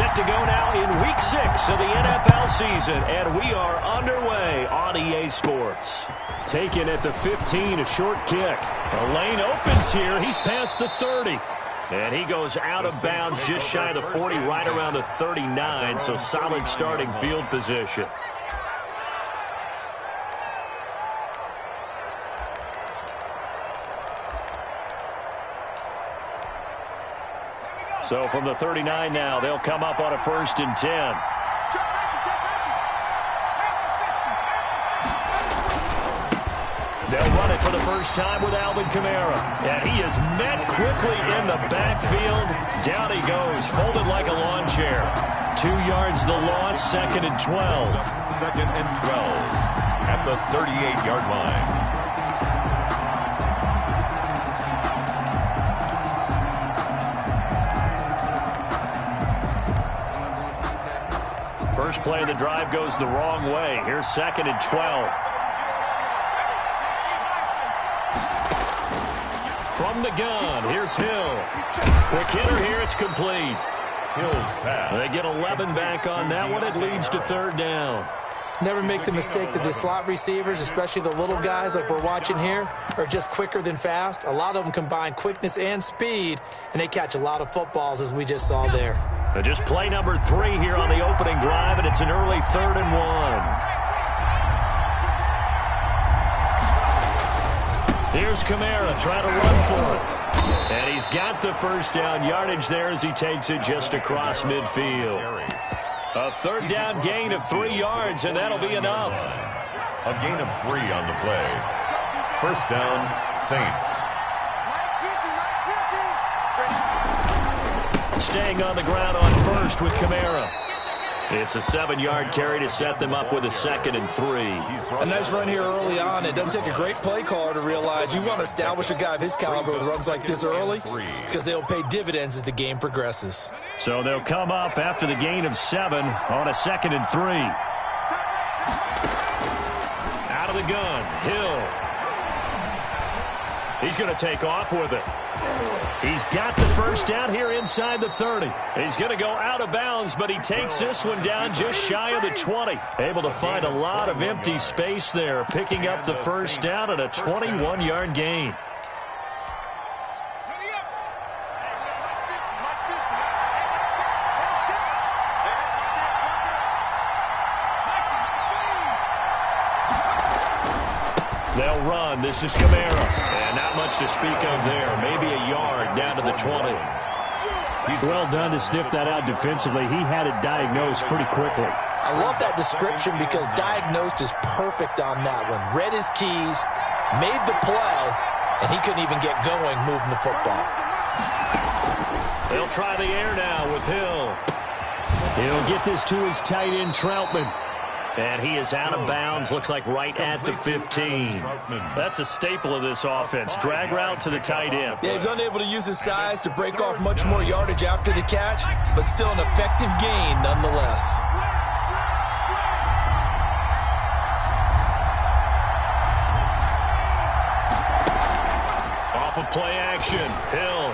Set to go now in Week 6 of the NFL season, and we are underway on EA Sports. Taken at the 15, a short kick. The lane opens here. He's past the 30. And he goes out of bounds just shy of the 40, right around the 39, so solid starting field position. So from the 39 now, they'll come up on a 1st and 10. They'll run it for the first time with Alvin Kamara. And he is met quickly in the backfield. Down he goes, folded like a lawn chair. 2 yards the loss, 2nd and 12. 2nd and 12 at the 38-yard line. First play of the drive goes the wrong way. Here's 2nd and 12. From the gun, here's Hill. Quick hitter here, it's complete. Hill's pass. They get 11 back on that one. It leads to 3rd down. Never make the mistake that the slot receivers, especially the little guys like we're watching here, are just quicker than fast. A lot of them combine quickness and speed, and they catch a lot of footballs, as we just saw there. Just play number 3 here on the opening drive, and it's an early 3rd and 1. Here's Kamara trying to run for it. And he's got the first down yardage there as he takes it just across midfield. A 3rd down gain of 3 yards, and that'll be enough. A gain of 3 on the play. 1st down, Saints. Staying on the ground on 1st with Kamara. It's a 7-yard carry to set them up with a 2nd and 3. A nice run here early on. It doesn't take a great play caller to realize you want to establish a guy of his caliber with runs like this early because they'll pay dividends as the game progresses. So they'll come up after the gain of 7 on a 2nd and 3. Out of the gun, Hill. He's going to take off with it. He's got the first down here inside the 30. He's going to go out of bounds, but he takes this one down just shy of the 20. Able to find a lot of empty space there, picking up the first down and a 21-yard gain. They'll run. This is Kamara. And not much to speak of there. Maybe a yard down to the 20. Well done to sniff that out defensively. He had it diagnosed pretty quickly. I love that description because diagnosed is perfect on that one. Read his keys, made the play, and he couldn't even get going moving the football. They'll try the air now with Hill. He'll get this to his tight end, Troutman. And he is out of bounds, looks like right at the 15. That's a staple of this offense. Drag route to the tight end. Yeah, he's unable to use his size to break off much more yardage after the catch, but still an effective gain nonetheless. Off of play action, Hill.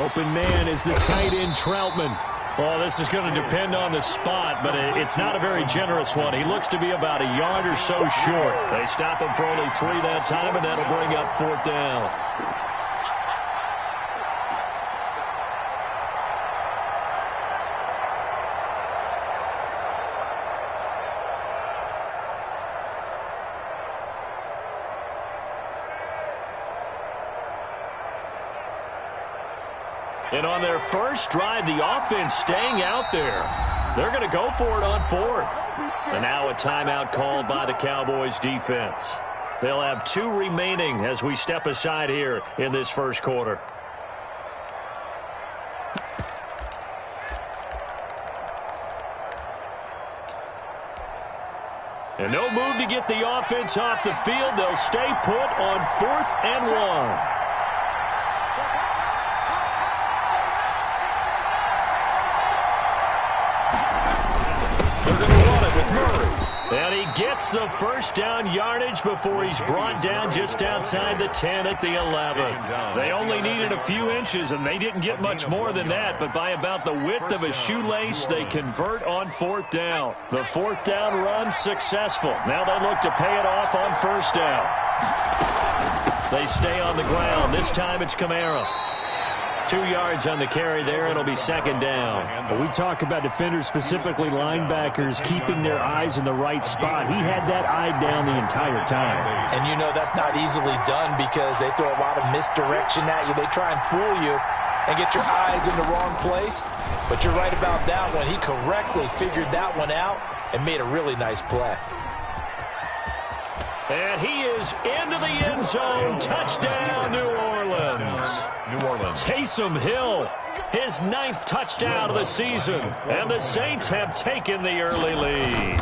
Open man is the tight end, Troutman. Well, this is going to depend on the spot, but it's not a very generous one. He looks to be about a yard or so short. They stop him for only 3 that time, and that'll bring up 4th down. And on their first drive, the offense staying out there. They're going to go for it on 4th. And now a timeout called by the Cowboys defense. They'll have 2 remaining as we step aside here in this first quarter. And no move to get the offense off the field. They'll stay put on 4th and 1. They're going to run it with Murray. And he gets the first down yardage before he's brought down just outside the 10 at the 11. They only needed a few inches, and they didn't get much more than that, but by about the width of a shoelace, they convert on fourth down. The fourth down run successful. Now they look to pay it off on first down. They stay on the ground. This time it's Kamara. 2 yards on the carry there. It'll be second down. Well, we talk about defenders, specifically linebackers, keeping their eyes in the right spot. He had that eye down the entire time. And you know that's not easily done because they throw a lot of misdirection at you. They try and fool you and get your eyes in the wrong place. But you're right about that one. He correctly figured that one out and made a really nice play. And he is into the end zone. Touchdown, New Orleans. New Orleans. Taysom Hill, his 9th touchdown of the season. And the Saints have taken the early lead.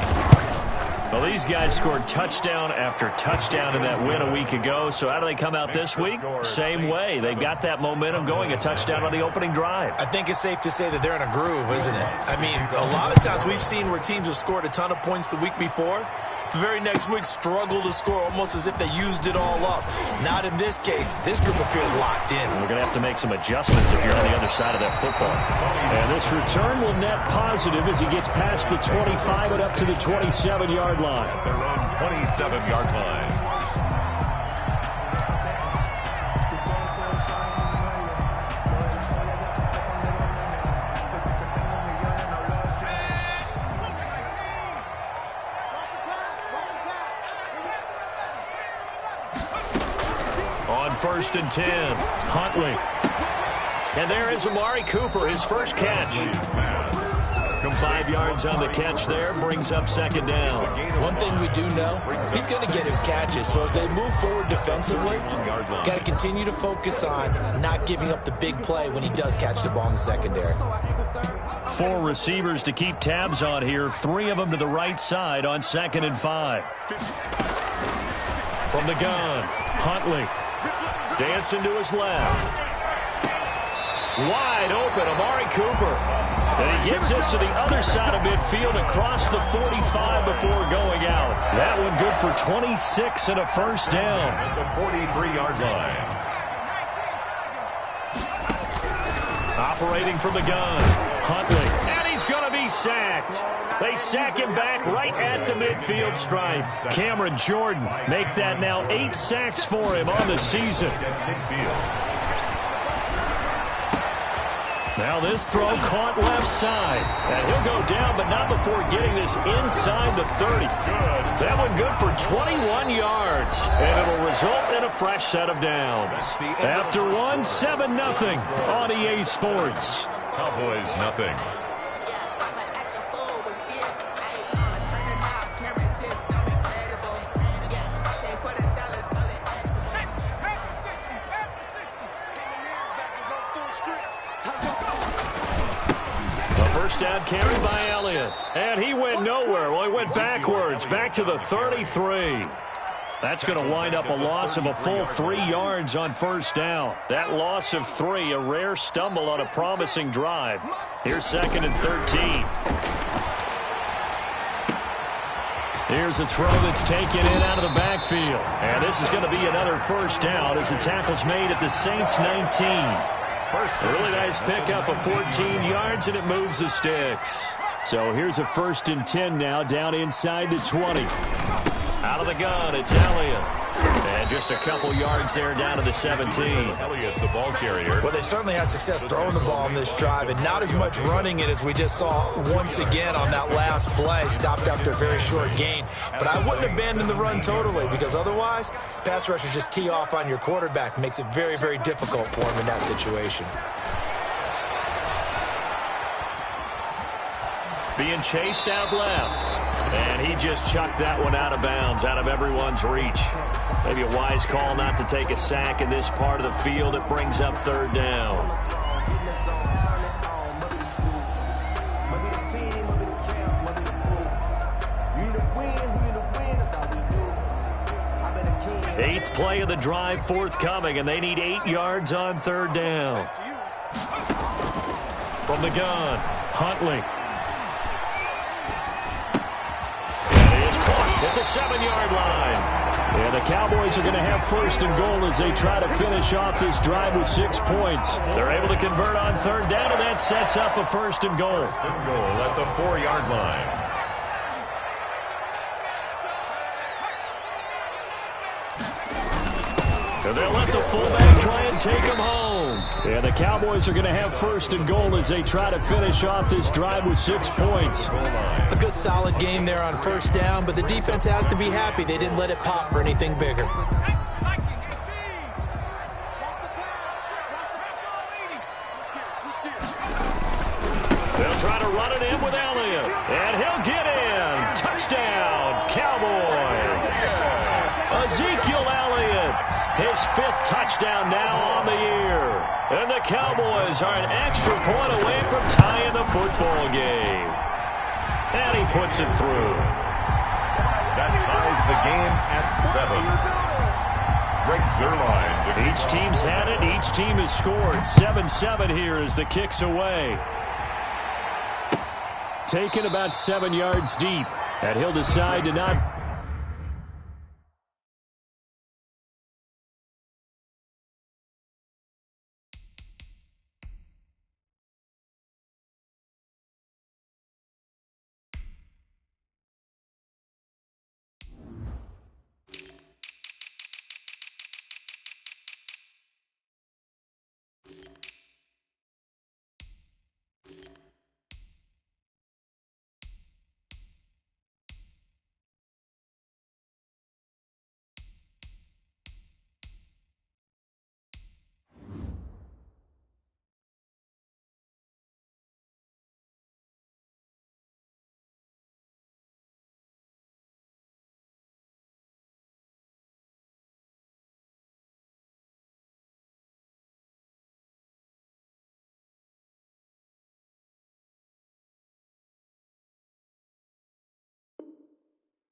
Well, these guys scored touchdown after touchdown in that win a week ago. So how do they come out this week? Same way. They got that momentum going, a touchdown on the opening drive. I think it's safe to say that they're in a groove, isn't it? I mean, a lot of times we've seen where teams have scored a ton of points the week before. The very next week struggle to score almost as if they used it all up. Not in this case. This group appears locked in. We're going to have to make some adjustments if you're on the other side of that football. And this return will net positive as he gets past the 25 and up to the 27-yard line. Their own 27-yard line. First and 10. Huntley. And there is Amari Cooper, his first catch. 5 yards on the catch there, brings up second down. One thing we do know, he's going to get his catches. So as they move forward defensively, got to continue to focus on not giving up the big play when he does catch the ball in the secondary. 4 receivers to keep tabs on here. 3 of them to the right side on 2nd and 5. From the gun, Huntley. Dancing to his left. Wide open, Amari Cooper. And he gets us to the other side of midfield across the 45 before going out. That one good for 26 and a first down. At the 43-yard line. Operating from the gun, Huntley. And he's going to be sacked. They sack him back right at the midfield stripe. Cameron Jordan make that now 8 sacks for him on the season. Now this throw caught left side. And he'll go down, but not before getting this inside the 30. That one good for 21 yards. And it'll result in a fresh set of downs. After one, 7-0 on EA Sports. Cowboys nothing. First down carry by Elliott. And he went nowhere. Well, he went backwards, back to the 33. That's going to wind up a loss of a full 3 yards on first down. That loss of 3, a rare stumble on a promising drive. Here's 2nd and 13. Here's a throw that's taken in out of the backfield. And this is going to be another first down as the tackle's made at the Saints 19. A really nice pickup of 14 yards, and it moves the sticks. So here's a 1st and 10 now, down inside the 20. Out of the gun, it's Elliott. And just a couple yards there down to the 17. Elliott, the ball carrier. Well, they certainly had success throwing the ball on this drive, and not as much running it as we just saw once again on that last play. Stopped after a very short gain. But I wouldn't abandon the run totally, because otherwise, pass rushers just tee off on your quarterback. Makes it very, very difficult for him in that situation. Being chased out left. And he just chucked that one out of bounds, out of everyone's reach. Maybe a wise call not to take a sack in this part of the field. It brings up 3rd down. Eighth play of the drive forthcoming, and they need 8 yards on 3rd down. From the gun, Huntley. at the 7-yard line. And the Cowboys are going to have first and goal as they try to finish off this drive with 6 points. They're able to convert on third down, and that sets up a first and goal. First and goal at the 4-yard line. And they'll let the fullback try and take him home. And the Cowboys are going to have first and goal as they try to finish off this drive with 6 points. A good solid game there on first down, but the defense has to be happy they didn't let it pop for anything bigger. They'll try to run it in with Elliott. And he'll get in. Touchdown, Cowboys. Ezekiel Elliott, his 5th touchdown now on the year. And the Cowboys are an extra point away from tying the football game. And he puts it through. That ties the game at 7. Greg Zuerlein. Each team's had it. Each team has scored. 7-7 here as the kick's away. Taken about 7 yards deep. And he'll decide to not...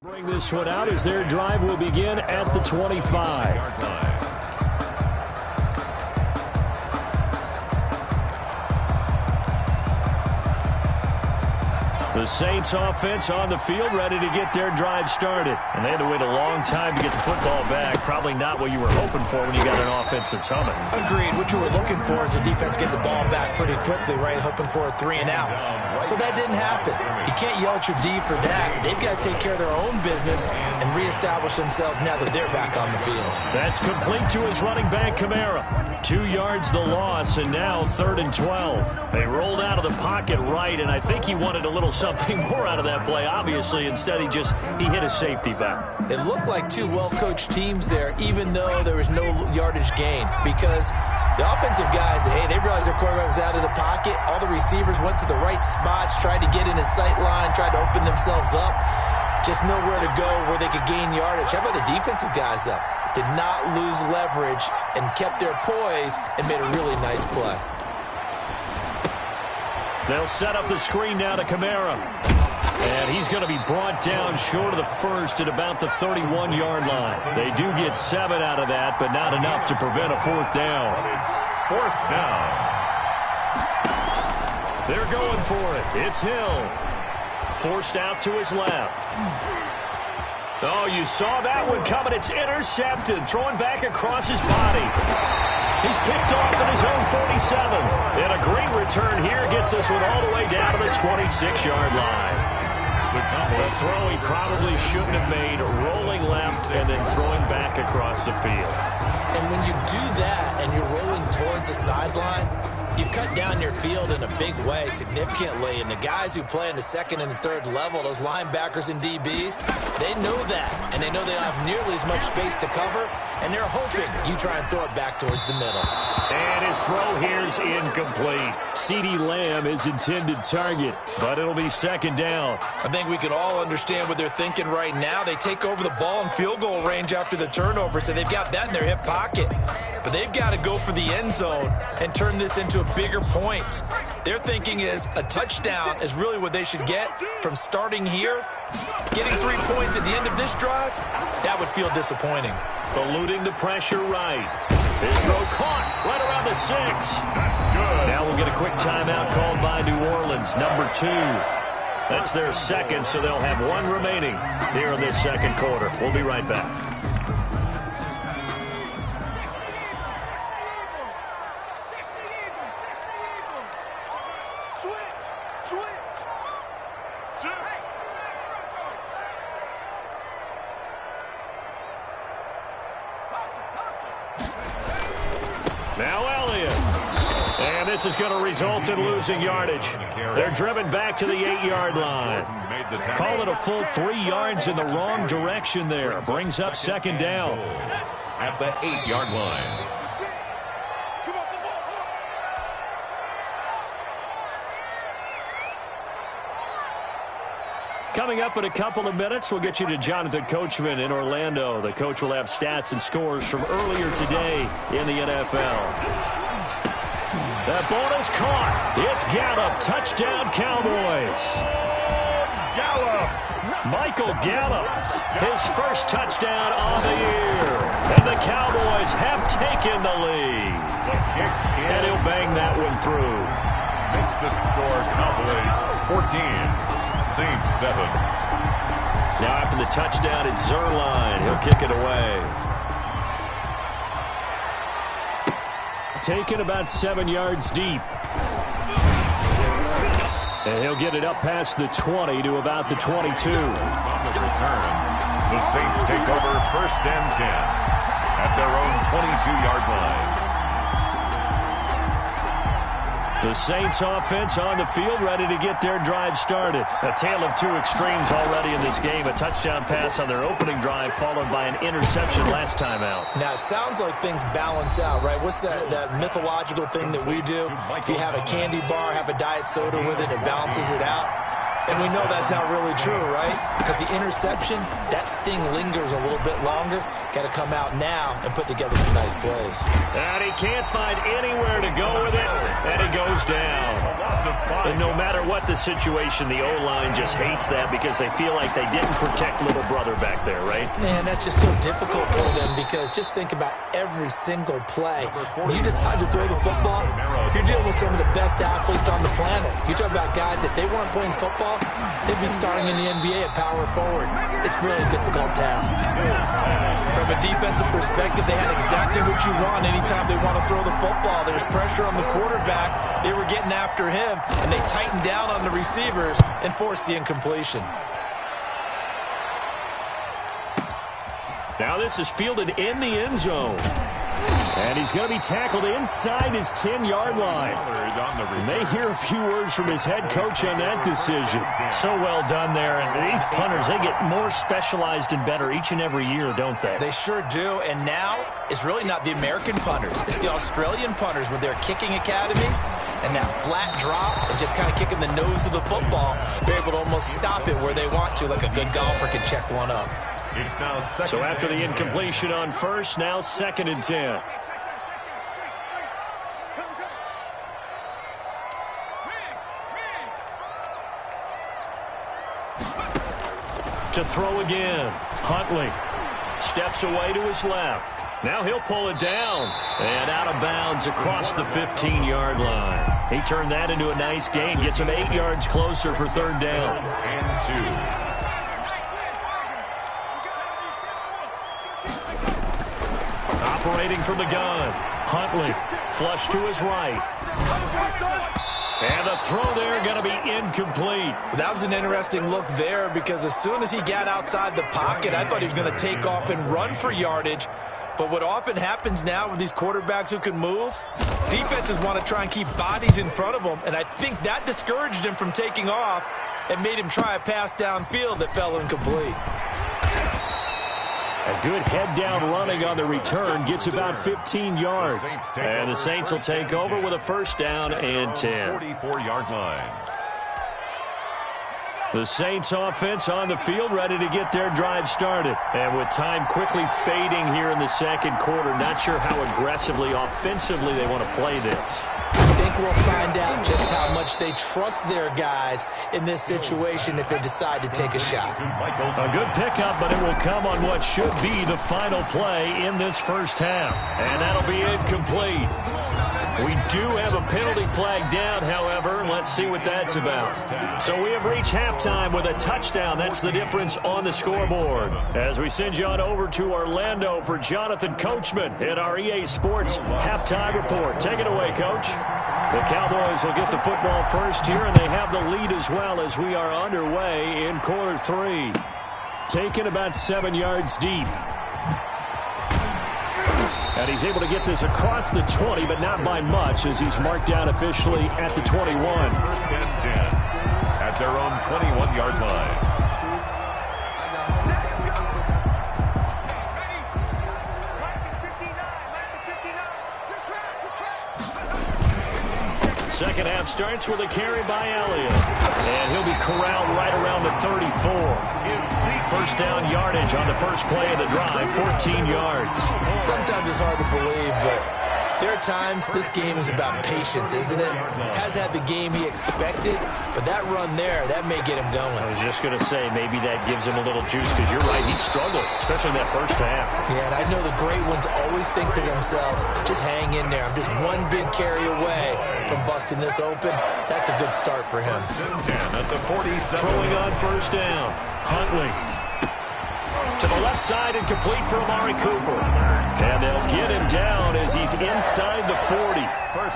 Bring this one out as their drive will begin at the 25. The Saints offense on the field ready to get their drive started. And they had to wait a long time to get the football back. Probably not what you were hoping for when you got an offense that's humming. Agreed. What you were looking for is the defense get the ball back pretty quickly, right? Hoping for a 3 and out. So that didn't happen. You can't yell at your D for that. They've got to take care of their own business and reestablish themselves now that they're back on the field. That's complete to his running back, Kamara. 2 yards the loss, and now 3rd and 12. They rolled out of the pocket right, and I think he wanted a little something more out of that play, obviously. Instead, he hit a safety valve. It looked like 2 well-coached teams there, even though there was no yardage gain, because the offensive guys, hey, they realized their quarterback was out of the pocket. All the receivers went to the right spots, tried to get in his sight line, tried to open themselves up. Just know where to go, where they could gain yardage. How about the defensive guys, though? Did not lose leverage and kept their poise and made a really nice play. They'll set up the screen now to Kamara. And he's going to be brought down short of the first at about the 31-yard line. They do get 7 out of that, but not enough to prevent a 4th down. It's 4th down. They're going for it. It's Hill. Forced out to his left. Oh, you saw that one coming. It's intercepted. Throwing back across his body. He's picked off at his own 47. And a great return here gets this one all the way down to the 26-yard line. The throw he probably shouldn't have made, rolling left and then throwing back across the field. And when you do that and you're rolling towards the sideline, you've cut down your field in a big way, significantly. And the guys who play in the 2nd and 3rd level, those linebackers and DBs, they know that. And they know they don't have nearly as much space to cover. And they're hoping you try and throw it back towards the middle. And his throw here's incomplete. CeeDee Lamb is intended target, but it'll be 2nd down. I think we can all understand what they're thinking right now. They take over the ball in field goal range after the turnover, so they've got that in their hip pocket. But they've got to go for the end zone and turn this into a bigger points. Their thinking is a touchdown is really what they should get from starting here. Getting 3 points at the end of this drive, that would feel disappointing. Eluding the pressure right. His throw caught right around the 6. That's good. Now we'll get a quick timeout called by New Orleans, number 2. That's their second, so they'll have one remaining here in this second quarter. We'll be right back. Now Elliott. And this is going to result in losing yardage. They're driven back to the 8-yard line. Call it a full 3 yards in the wrong direction there. Brings up second down. At the 8-yard line. Coming up in a couple of minutes, we'll get you to Jonathan Coachman in Orlando. The coach will have stats and scores from earlier today in the NFL. That ball is caught. It's Gallup. Touchdown, Cowboys. Gallup. Michael Gallup, his first touchdown on the year. And the Cowboys have taken the lead. And he'll bang that one through. Makes the score Cowboys 14. Saints 7. Now after the touchdown, it's Zuerlein. He'll kick it away. Taken about 7 yards deep. And he'll get it up past the 20 to about the 22. On the return, the Saints take over 1st and 10 at their own 22-yard line. The Saints offense on the field, ready to get their drive started. A tale of two extremes already in this game. A touchdown pass on their opening drive, followed by an interception last time out. Now, it sounds like things balance out, right? What's that mythological thing that we do? If you have a candy bar, have a diet soda with it, it balances it out. And we know that's not really true, right? Because the interception, that sting lingers a little bit longer. Got to come out now and put together some nice plays. And he can't find anywhere to go with it, and he goes down. And no matter what the situation, the O-line just hates that because they feel like they didn't protect little brother back there, right? Man, that's just so difficult for them because just think about every single play. When you decide to throw the football, you're dealing with some of the best athletes on the planet. You talk about guys, if they weren't playing football, they'd be starting in the NBA at power forward. It's really a difficult task. From a defensive perspective, they had exactly what you want anytime they want to throw the football. There was pressure on the quarterback. They were getting after him, and they tightened down on the receivers and forced the incompletion. Now this is fielded in the end zone. And he's going to be tackled inside his 10-yard line. And they hear a few words from his head coach on that decision. So well done there. And these punters, they get more specialized and better each and every year, don't they? They sure do. And now it's really not the American punters. It's the Australian punters with their kicking academies and that flat drop and just kind of kicking the nose of the football. They're able to almost stop it where they want to, like a good golfer can check one up. It's now so after the incompletion on first, now 2nd and 10. To throw again. Huntley steps away to his left. Now he'll pull it down. And out of bounds across the 15-yard line. He turned that into a nice gain. Gets him 8 yards closer for 3rd down. And 2. Operating from the gun. Huntley flush to his right. And the throw there going to be incomplete. That was an interesting look there because as soon as he got outside the pocket, I thought he was going to take off and run for yardage. But what often happens now with these quarterbacks who can move, defenses want to try and keep bodies in front of them. And I think that discouraged him from taking off and made him try a pass downfield that fell incomplete. A good head-down running on the return gets about 15 yards. And the Saints will take over with a 1st down and 10. 44-yard line. The Saints offense on the field ready to get their drive started. And with time quickly fading here in the second quarter, not sure how aggressively, offensively they want to play this. I think we'll find out just how much they trust their guys in this situation if they decide to take a shot. A good pickup, but it will come on what should be the final play in this first half. And that'll be incomplete. We do have a penalty flag down, however. Let's see what that's about. So we have reached halftime with a touchdown. That's the difference on the scoreboard. As we send you on over to Orlando for Jonathan Coachman at our EA Sports halftime report. Take it away, Coach. The Cowboys will get the football first here, and they have the lead as well as we are underway in quarter 3. Taken about 7 yards deep. And he's able to get this across the 20, but not by much, as he's marked down officially at the 21. First and 10 at their own 21-yard line. Second half starts with a carry by Elliott. And he'll be corralled right around the 34. First down yardage on the first play of the drive, 14 yards. Sometimes it's hard to believe, but there are times this game is about patience, isn't it? Has had the game he expected, but that run there, that may get him going. I was just going to say, maybe that gives him a little juice, because you're right, he struggled, especially in that first half. Yeah, and I know the great ones always think to themselves, just hang in there. I'm just one big carry away from busting this open. That's a good start for him. 10 at the 47. Throwing on first down, Huntley. To the left side and complete for Amari Cooper. And they'll get him down as he's inside the 40.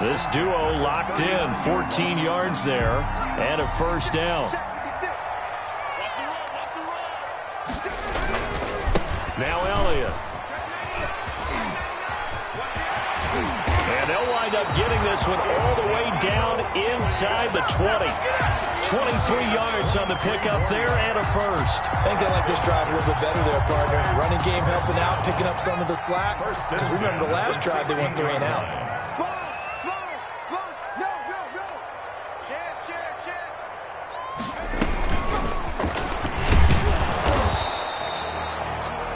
This duo locked in, 14 yards there, and a first down. Now Elliott. And they'll wind up getting this one all the way down inside the 20. 23 yards on the pickup there and a first. I think they like this drive a little bit better there, partner. Running game helping out, picking up some of the slack. Because remember the last drive they went 3 and out.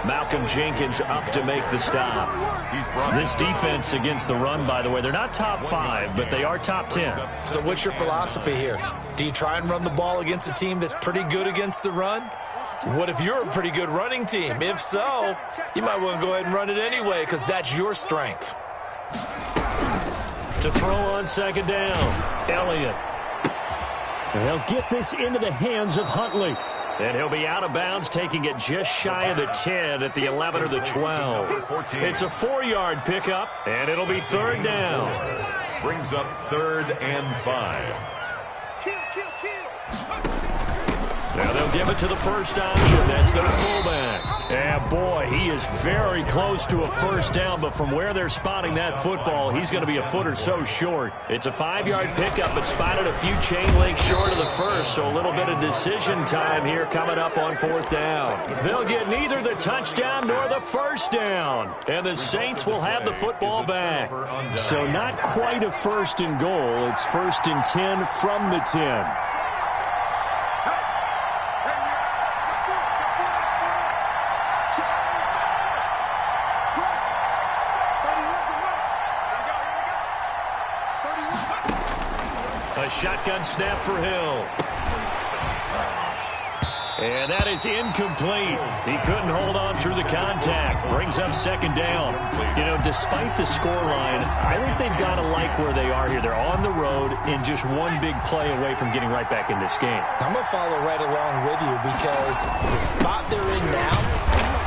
Malcolm Jenkins up to make the stop. This defense against the run, by the way, they're not top 5, but they are top 10. So what's your philosophy here? Do you try and run the ball against a team that's pretty good against the run? What if you're a pretty good running team? If so, you might want to go ahead and run it anyway, because that's your strength. To throw on second down, Elliott. They'll get this into the hands of Huntley. And he'll be out of bounds, taking it just shy of the 10 at the 11 or the 12. It's a 4-yard pickup, and it'll be third down. Brings up 3rd and 5. Now they'll give it to the first option. That's their fullback. And boy, he is very close to a first down, but from where they're spotting that football, he's going to be a foot or so short. It's a 5-yard pickup, but spotted a few chain links short of the first, so a little bit of decision time here coming up on 4th down. They'll get neither the touchdown nor the first down, and the Saints will have the football back. So not quite a 1st and goal. It's 1st and 10 from the 10. A shotgun snap for Hill. And that is incomplete. He couldn't hold on through the contact. Brings up second down. You know, despite the scoreline, I think they've got to like where they are here. They're on the road and just one big play away from getting right back in this game. I'm going to follow right along with you because the spot they're in now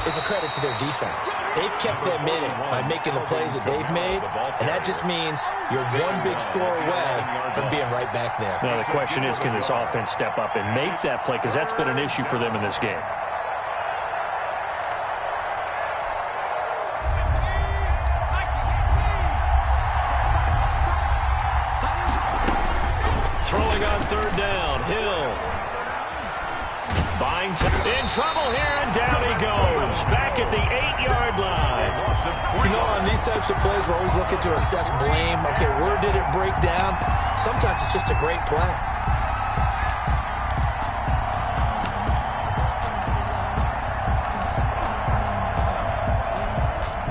is a credit to their defense. They've kept them in it by making the plays that they've made, and that just means you're one big score away from being right back there. Now, the question is, can this offense step up and make that play? Because that's been an issue for them in this game. Throwing on third down, Hill. Buying time. In trouble here, and down he goes. Back at the 8-yard line. You know, on these types of plays, we're always looking to assess blame. Okay, where did it break down? Sometimes it's just a great play.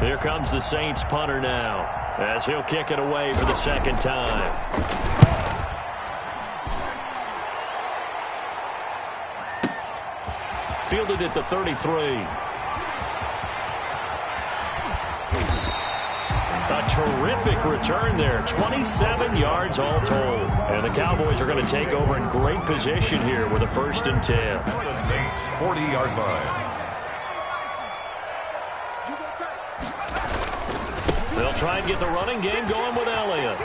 Here comes the Saints punter now, as he'll kick it away for the second time. Fielded at the 33. A A terrific return there. 27 yards all told. And the Cowboys are going to take over in great position here with a 1st and 10. The Saints 40-yard line. They'll try and get the running game going with Elliott.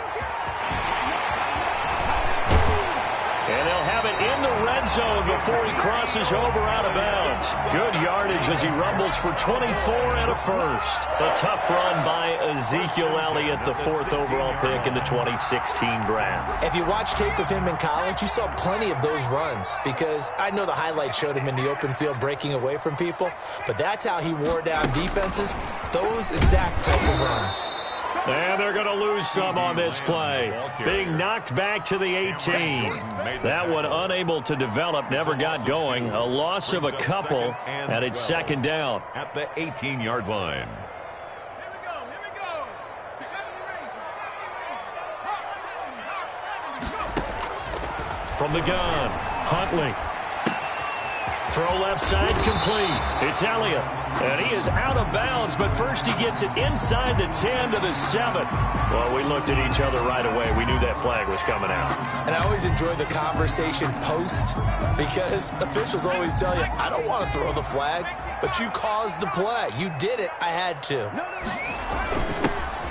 And they'll have it in the red zone before he crosses over out of bounds. Good yardage as he rumbles for 24 and a 1st. A tough run by Ezekiel Elliott, the 4th overall pick in the 2016 draft. If you watch tape of him in college, you saw plenty of those runs because I know the highlights showed him in the open field breaking away from people, but that's how he wore down defenses, those exact type of runs. And they're going to lose some on this play. Being knocked back to the 18. That one unable to develop, never got going. A loss of a couple, and it's 2nd down. At the 18-yard line. From the gun, Huntley. Throw left side complete. It's Elliott. And he is out of bounds, but first he gets it inside the 10 to the 7. Well, we looked at each other right away. We knew that flag was coming out. And I always enjoy the conversation post because officials always tell you, I don't want to throw the flag, but you caused the play. You did it. I had to.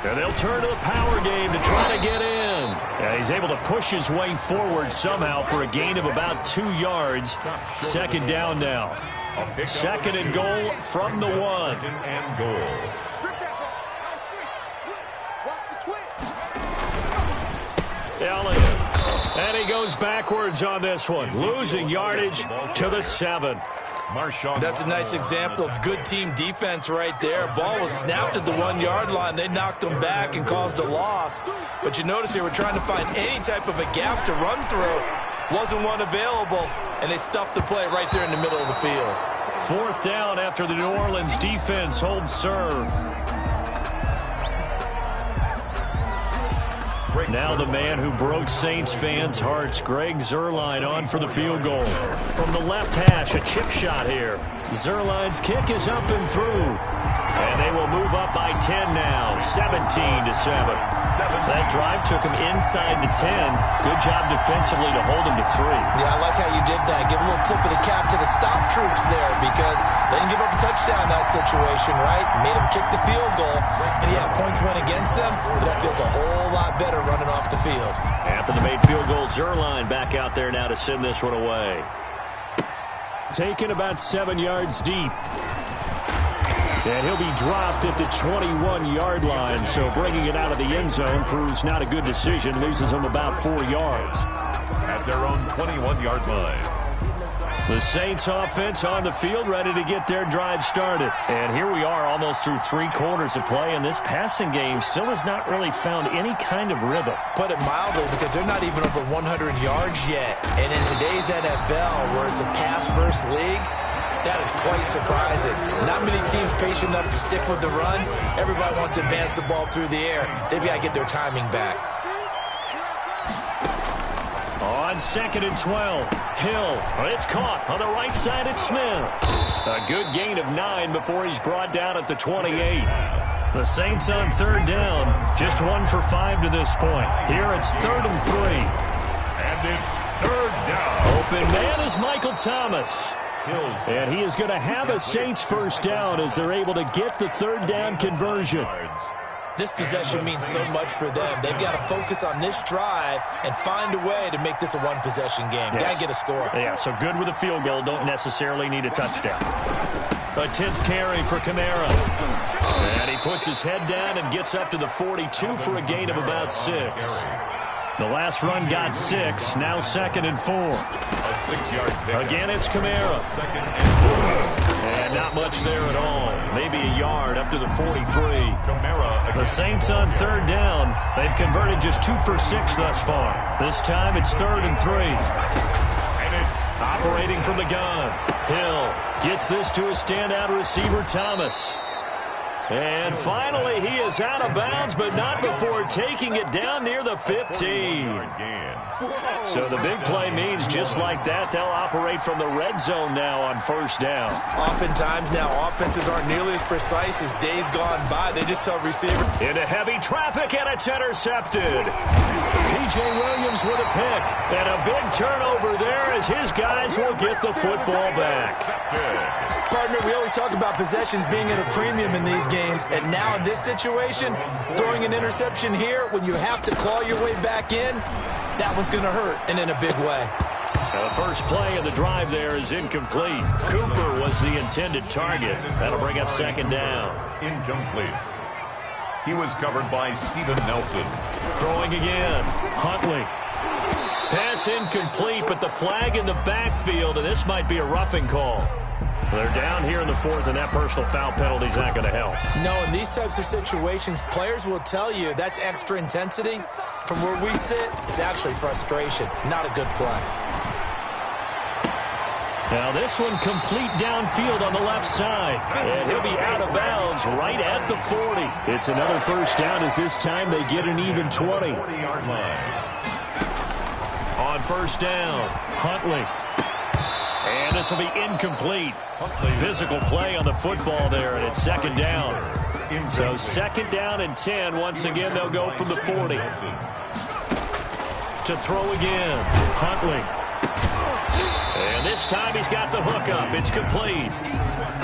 And they'll turn to the power game to try to get in. And he's able to push his way forward somehow for a gain of about 2 yards. 2nd down now. 2nd and goal from the 1. 2nd and goal. Elliott. And he goes backwards on this one. Losing yardage to the 7. That's a nice example of good team defense right there. Ball was snapped at the 1-yard line. They knocked them back and caused a loss. But you notice they were trying to find any type of a gap to run through. Wasn't one available, and they stuffed the play right there in the middle of the field. 4th down after the New Orleans defense holds serve. Now the man who broke Saints fans' hearts, Greg Zuerlein, on for the field goal. From the left hash, a chip shot here. Zuerlein's kick is up and through. And they will move up by 10 now, 17 to 7. That drive took him inside the 10. Good job defensively to hold him to 3. Yeah, I like how you did that. Give a little tip of the cap to the stop troops there because they didn't give up a touchdown in that situation, right? Made them kick the field goal. And yeah, points went against them, but that feels a whole lot better running off the field. After the made field goal, Zuerlein back out there now to send this one away. Taken about 7 yards deep. And he'll be dropped at the 21-yard line, so bringing it out of the end zone proves not a good decision. Loses him about 4 yards. At their own 21-yard line. The Saints offense on the field, ready to get their drive started. And here we are almost through 3 quarters of play, and this passing game still has not really found any kind of rhythm. Put it mildly, because they're not even over 100 yards yet. And in today's NFL, where it's a pass-first league, that is quite surprising. Not many teams patient enough to stick with the run. Everybody wants to advance the ball through the air. They've got to get their timing back. On 2nd and 12, Hill. It's caught on the right side at Smith. A good gain of 9 before he's brought down at the 28. The Saints on 3rd down. Just 1 for 5 to this point. Here it's 3rd and 3. And it's 3rd down. Open man is Michael Thomas. And he is going to have a Saints first down as they're able to get the 3rd down conversion. This possession means so much for them. They've got to focus on this drive and find a way to make this a one-possession game. Yes. Got to get a score. Yeah, so good with a field goal. Don't necessarily need a touchdown. A 10th carry for Kamara. And he puts his head down and gets up to the 42 for a gain of about 6. The last run got 6. Now 2nd and 4. A 6-yard pick. Again, it's Kamara. 2nd and 4. And not much there at all. Maybe a yard up to the 43. Kamara. The Saints on 3rd down. They've converted just 2 for 6 thus far. This time it's 3rd and 3. And it's operating from the gun. Hill gets this to a standout receiver, Thomas. And finally, he is out of bounds, but not before taking it down near the 15. So the big play means just like that, they'll operate from the red zone now on first down. Oftentimes now, offenses aren't nearly as precise as days gone by. They just tell receivers. Into heavy traffic, and it's intercepted. P.J. Williams with a pick, and a big turnover there as his guys will get the football back. Partner, we always talk about possessions being at a premium in these games, and now in this situation, throwing an interception here when you have to claw your way back in, that one's going to hurt, and in a big way. The first play of the drive there is incomplete. Cooper was the intended target. That'll bring up second down. Incomplete. He was covered by Steven Nelson. Throwing again. Huntley. Pass incomplete, but the flag in the backfield, and this might be a roughing call. They're down here in the fourth, and that personal foul penalty is not going to help. No, in these types of situations, players will tell you that's extra intensity. From where we sit, it's actually frustration. Not a good play. Now this one complete downfield on the left side. And he'll be out of bounds right at the 40. It's another first down as this time they get an even 20. 40-yard line. On first down, Huntley. And this will be incomplete. Physical play on the football there, and it's second down. So second down and 10. Once again, they'll go from the 40. To throw again, Huntley. And this time he's got the hook up. It's complete.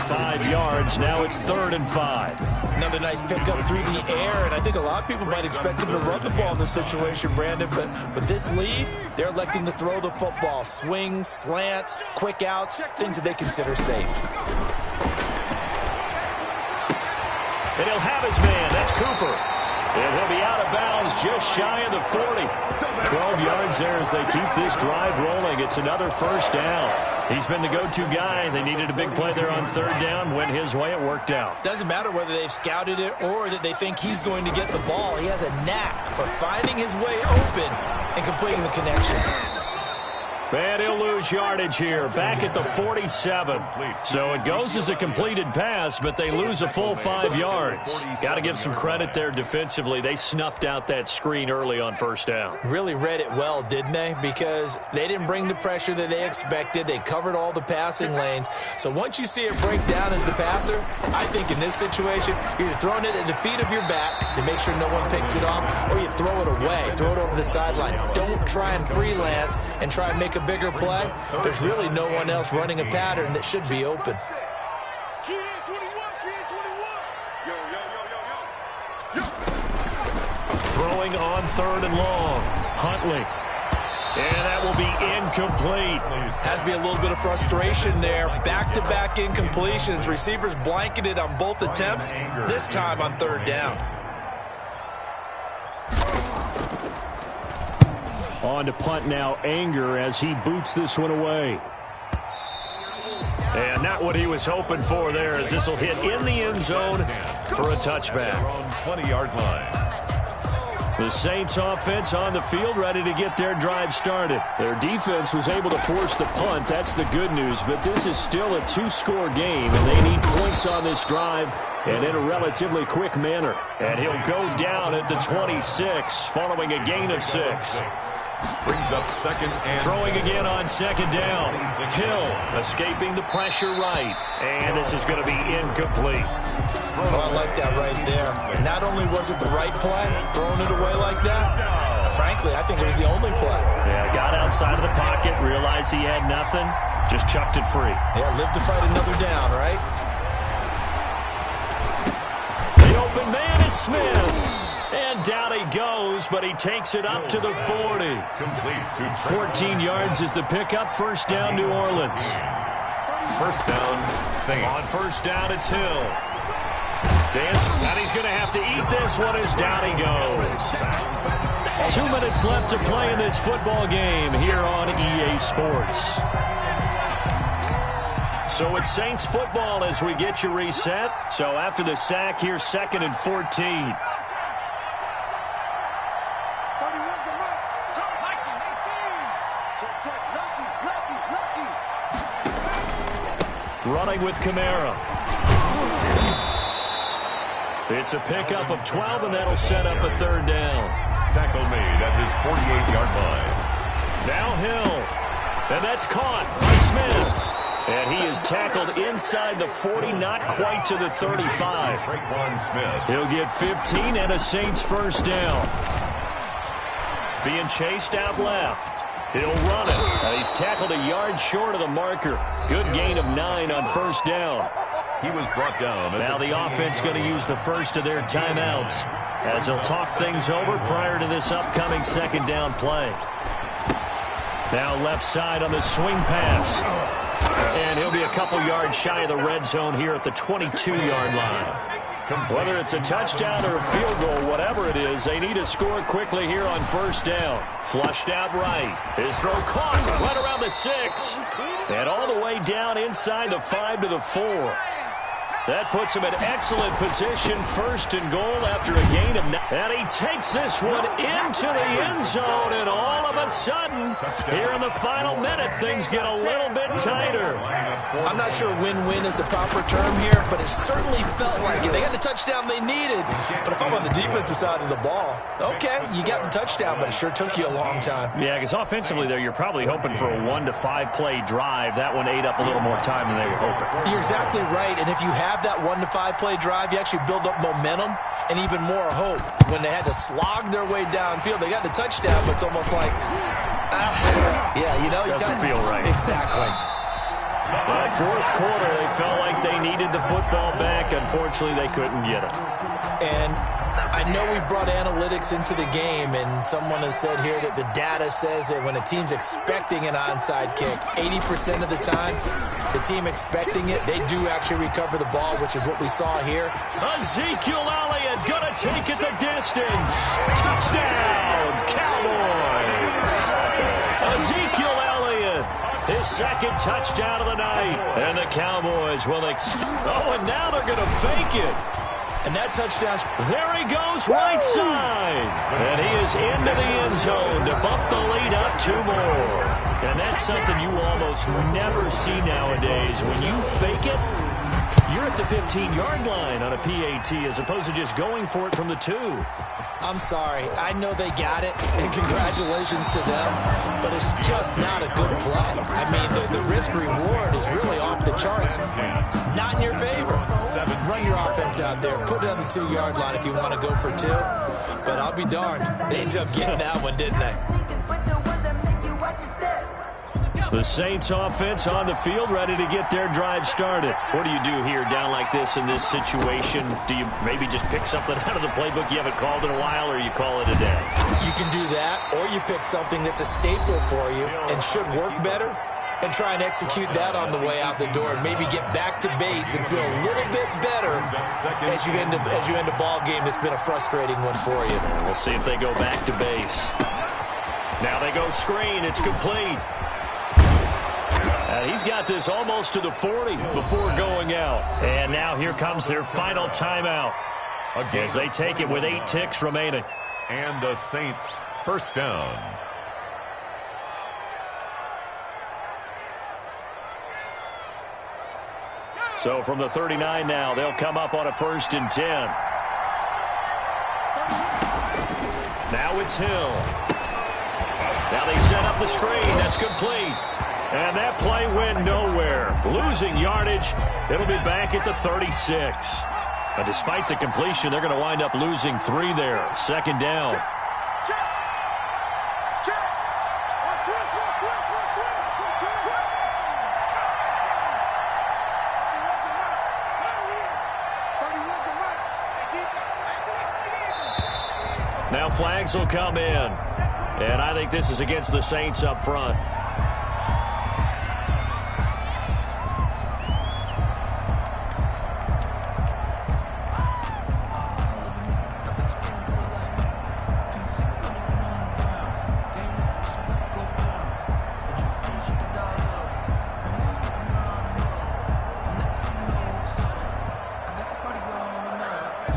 5 yards. Now it's 3rd and 5. Another nice pickup through the air, and I think a lot of people might expect him to run the ball in this situation, Brandon, but with this lead, they're electing to throw the football. Swings, slants, quick outs, things that they consider safe. And he'll have his man. That's Cooper. And he'll be out of bounds just shy of the 40. 12 yards there as they keep this drive rolling. It's another first down. He's been the go-to guy. They needed a big play there on 3rd down. Went his way. It worked out. Doesn't matter whether they've scouted it or that they think he's going to get the ball. He has a knack for finding his way open and completing the connection. And he'll lose yardage here, back at the 47. So it goes as a completed pass, but they lose a full 5 yards. Got to give some credit there defensively. They snuffed out that screen early on first down. Really read it well, didn't they? Because they didn't bring the pressure that they expected. They covered all the passing lanes. So once you see it break down as the passer, I think in this situation, you're either throwing it at the feet of your back to make sure no one picks it off, or you throw it away, throw it over the sideline. Don't try and freelance and try and make a bigger play. There's really no one else running a pattern that should be open. Throwing on 3rd and long. Huntley. And that will be incomplete. Has to be a little bit of frustration there. Back-to-back incompletions. Receivers blanketed on both attempts, this time on 3rd down. On to punt now, Anger, as he boots this one away. And not what he was hoping for there, as this will hit in the end zone for a touchback. 20-yard line. The Saints offense on the field, ready to get their drive started. Their defense was able to force the punt. That's the good news. But this is still a 2-score game, and they need points on this drive and in a relatively quick manner. And he'll go down at the 26 following a gain of 6. Brings up second and... Throwing again on second down. Hill escaping the pressure right. And this is going to be incomplete. Oh, I like that right there. Not only was it the right play, throwing it away like that, frankly, I think it was the only play. Yeah, got outside of the pocket, realized he had nothing, just chucked it free. Yeah, live to fight another down, right? The open man is Smith. And down he goes, but he takes it up to the 40. 14 yards is the pickup. First down, New Orleans. First down, Saints. On first down, it's Hill. Dance, and he's going to have to eat this one as down he goes. 2 minutes left to play in this football game here on EA Sports. So it's Saints football as we get you reset. So after the sack, here's 2nd and 14. Running with Kamara. It's a pickup of 12, and that'll set up a third down. Tackle made at his 48-yard line. Now Hill. And that's caught by Smith. And he is tackled inside the 40, not quite to the 35. Tre'Quan Smith. He'll get 15 and a Saints first down. Being chased out left. He'll run it. And he's tackled a yard short of the marker. Good gain of 9 on first down. He was brought down. Now the offense going to use the first of their timeouts as they'll talk things over prior to this upcoming second down play. Now left side on the swing pass. And he'll be a couple yards shy of the red zone here at the 22-yard line. Whether it's a touchdown or a field goal, whatever it is, they need to score quickly here on first down. Flushed out right. His throw caught right around the 6. And all the way down inside the 5 to the 4. That puts him in excellent position, first and goal after a gain of 9. And he takes this one into the end zone, and all of a sudden, here in the final minute, things get a little bit tighter. I'm not sure win-win is the proper term here, but it certainly felt like it. They got the touchdown they needed, but if I'm on the defensive side of the ball, okay, you got the touchdown, but it sure took you a long time. Yeah, because offensively, there, you're probably hoping for a 1 to 5 play drive. That one ate up a little more time than they were hoping. You're exactly right, and if you have that 1 to 5 play drive, you actually build up momentum and even more hope. When they had to slog their way downfield, they got the touchdown, but it's almost like, yeah, you know, doesn't feel right. Exactly. Fourth quarter, they felt like they needed the football back. Unfortunately, they couldn't get it. And I know we brought analytics into the game, and someone has said here that the data says that when a team's expecting an onside kick, 80% of the time, the team expecting it, they do actually recover the ball, which is what we saw here. Ezekiel Elliott gonna take it the distance. Touchdown, Cowboys! Ezekiel Elliott, his second touchdown of the night. And the Cowboys will and now they're gonna fake it. And that touchdown. There he goes, right side. And he is into the end zone to bump the lead up 2 more. And that's something you almost never see nowadays. When you fake it, you're at the 15-yard line on a PAT as opposed to just going for it from the 2. I'm sorry. I know they got it, and congratulations to them, but it's just not a good play. I mean, the risk-reward is really off the charts. Not in your favor. Run your offense out there. Put it on the 2-yard line if you want to go for 2. But I'll be darned. They ended up getting that one, didn't they? The Saints offense on the field, ready to get their drive started. What do you do here down like this in this situation? Do you maybe just pick something out of the playbook you haven't called in a while, or you call it a day? You can do that, or you pick something that's a staple for you and should work better and try and execute that on the way out the door and maybe get back to base and feel a little bit better as you end a ball game that's been a frustrating one for you. We'll see if they go back to base. Now they go screen. It's complete. He's got this almost to the 40 before going out. And now here comes their final timeout as they take it with 8 ticks remaining. And the Saints first down. So from the 39 now, they'll come up on a 1st and 10. Now it's Hill. Now they set up the screen. That's complete. And that play went nowhere. Losing yardage. It'll be back at the 36. But despite the completion, they're going to wind up losing 3 there. 2nd down. Now flags will come in. And I think this is against the Saints up front.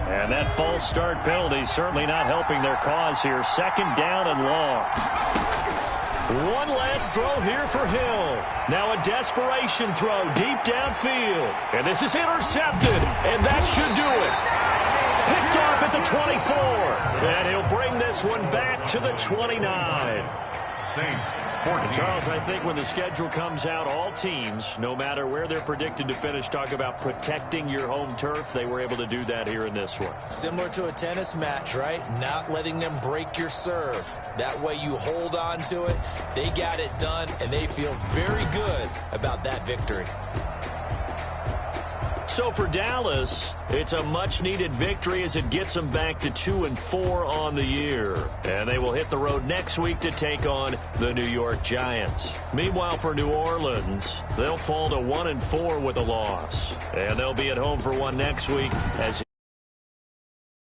And that false start penalty certainly not helping their cause here. 2nd down and long. One last throw here for Hill. Now a desperation throw deep downfield. And this is intercepted. And that should do it. Picked off at the 24. And he'll bring this one back to the 29. Saints 14. Charles, I think when the schedule comes out, all teams, no matter where they're predicted to finish, talk about protecting your home turf. They were able to do that here in this one. Similar to a tennis match, right? Not letting them break your serve. That way you hold on to it. They got it done, and they feel very good about that victory. So for Dallas, it's a much-needed victory as it gets them back to 2-4 on the year. And they will hit the road next week to take on the New York Giants. Meanwhile, for New Orleans, they'll fall to 1-4 with a loss. And they'll be at home for one next week as